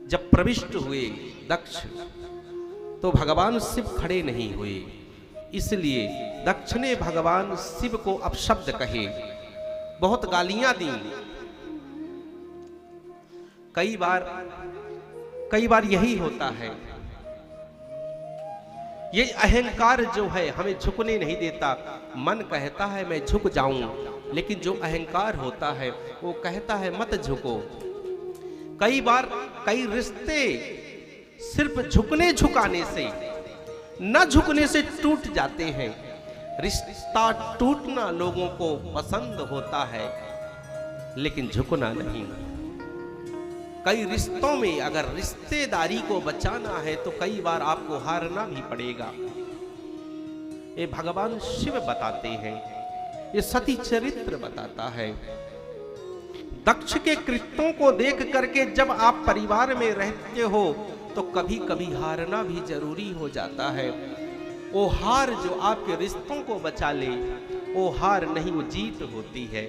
जब प्रविष्ट हुए दक्ष, तो भगवान शिव खड़े नहीं हुए, इसलिए दक्ष ने भगवान शिव को अपशब्द कहे, बहुत गालियां दी। कई बार यही होता है, ये अहंकार जो है हमें झुकने नहीं देता। मन कहता है मैं झुक जाऊं, लेकिन जो अहंकार होता है वो कहता है मत झुको। कई बार कई रिश्ते सिर्फ झुकने झुकाने से, न झुकने से टूट जाते हैं। रिश्ता टूटना लोगों को पसंद होता है, लेकिन झुकना नहीं। कई रिश्तों में अगर रिश्तेदारी को बचाना है तो कई बार आपको हारना भी पड़ेगा। ये भगवान शिव बताते हैं, ये सती चरित्र बताता है। दक्ष के कृत्यों को देख करके जब आप परिवार में रहते हो तो कभी कभी हारना भी जरूरी हो जाता है। वो हार जो आपके रिश्तों को बचा ले, वो हार नहीं, वो जीत होती है।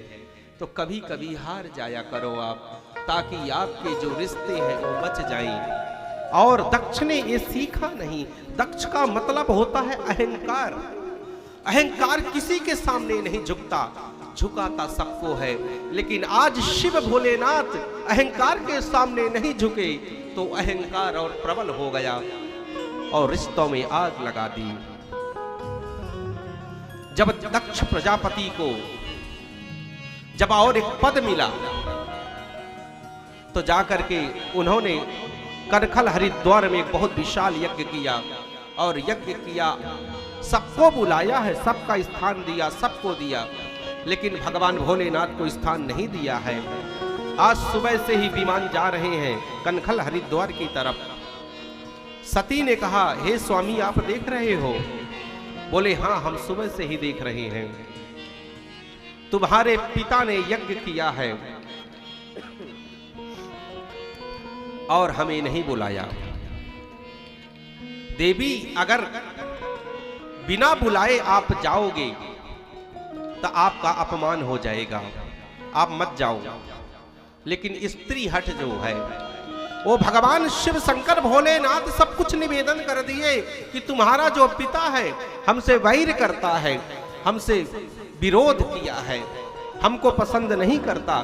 तो कभी कभी हार जाया करो आप, ताकि आपके जो रिश्ते हैं वो बच जाएं। और दक्ष ने ये सीखा नहीं। दक्ष का मतलब होता है अहंकार। अहंकार किसी के सामने नहीं झुकता, झुकाता सबको है। लेकिन आज शिव भोलेनाथ अहंकार के सामने नहीं झुके, तो अहंकार और प्रबल हो गया और रिश्तों में आग लगा दी। जब दक्ष प्रजापति को जब और एक पद मिला, तो जाकर के उन्होंने कनखल हरिद्वार में एक बहुत विशाल यज्ञ किया, और यज्ञ किया, सबको बुलाया है, सबका स्थान दिया, सबको दिया, लेकिन भगवान भोलेनाथ को स्थान नहीं दिया है। आज सुबह से ही विमान जा रहे हैं कनखल हरिद्वार की तरफ। सती ने कहा, हे स्वामी आप देख रहे हो? बोले हाँ, हम सुबह से ही देख रहे हैं। तुम्हारे पिता ने यज्ञ किया है और हमें नहीं बुलाया। देवी, अगर बिना बुलाए आप जाओगे तो आपका अपमान हो जाएगा, आप मत जाओ। लेकिन स्त्री हट जो है, वो भगवान शिव शंकर भोलेनाथ सब कुछ निवेदन कर दिए कि तुम्हारा जो पिता है हमसे वैर करता है, हमसे विरोध किया है, हमको पसंद नहीं करता।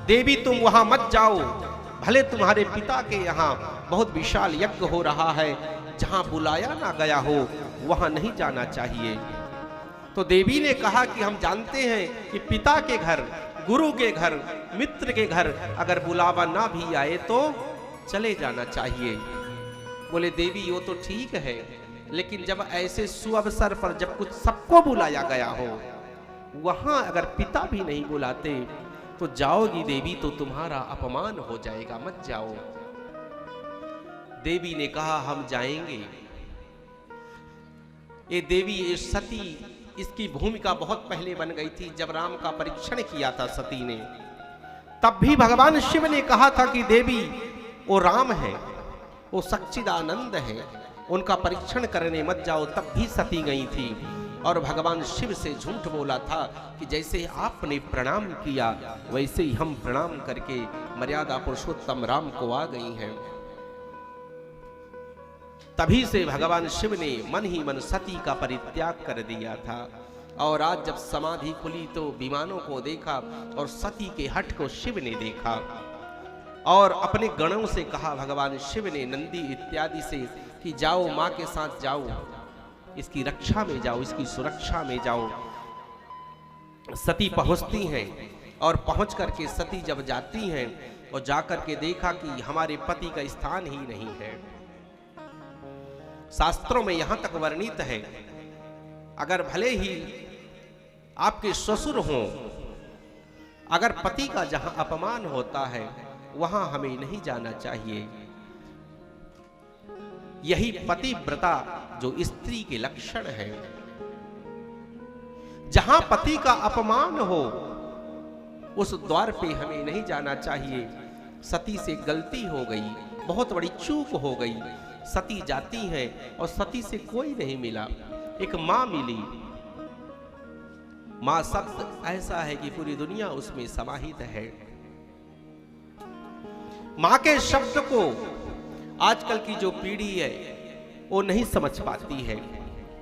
देवी तुम वहां मत जाओ, भले तुम्हारे पिता के यहाँ बहुत विशाल यज्ञ हो रहा है, जहां बुलाया ना गया हो वहां नहीं जाना चाहिए। तो देवी ने कहा कि हम जानते हैं कि पिता के घर, गुरु के घर, मित्र के घर अगर बुलावा ना भी आए तो चले जाना चाहिए। बोले देवी वो तो ठीक है, लेकिन जब ऐसे सुअवसर पर जब कुछ सबको बुलाया गया हो, वहां अगर पिता भी नहीं बुलाते तो जाओगी देवी तो तुम्हारा अपमान हो जाएगा, मत जाओ। देवी ने कहा हम जाएंगे। ये देवी, ये सती, इसकी भूमिका बहुत पहले बन गई थी। जब राम का परीक्षण किया था सती ने, तब भी भगवान शिव ने कहा था कि देवी वो राम है, वो सच्चिदानंद है, उनका परीक्षण करने मत जाओ। तब भी सती गई थी और भगवान शिव से झूठ बोला था कि जैसे आपने प्रणाम किया वैसे ही हम प्रणाम करके मर्यादा पुरुषोत्तम राम को आ गई हैं। तभी से भगवान शिव ने मन ही मन सती का परित्याग कर दिया था। और आज जब समाधि खुली तो विमानों को देखा और सती के हट को शिव ने देखा और अपने गणों से कहा, भगवान शिव ने नंदी इत्यादि से कि जाओ माँ के साथ जाओ, इसकी रक्षा में जाओ, इसकी सुरक्षा में जाओ। सती पहुंचती हैं और पहुंच करके सती जब जाती हैं और जाकर के देखा कि हमारे पति का स्थान ही नहीं है। शास्त्रों में यहां तक वर्णित है, अगर भले ही आपके ससुर हों, अगर पति का जहां अपमान होता है वहां हमें नहीं जाना चाहिए। यही पतिव्रता जो स्त्री के लक्षण है। जहां पति का अपमान हो उस द्वार पे हमें नहीं जाना चाहिए। सती से गलती हो गई, बहुत बड़ी चूक हो गई। सती जाती है और सती से कोई नहीं मिला, एक मां मिली। मां शब्द ऐसा है कि पूरी दुनिया उसमें समाहित है। मां के शब्द को आजकल की जो पीढ़ी है वो नहीं समझ पाती है।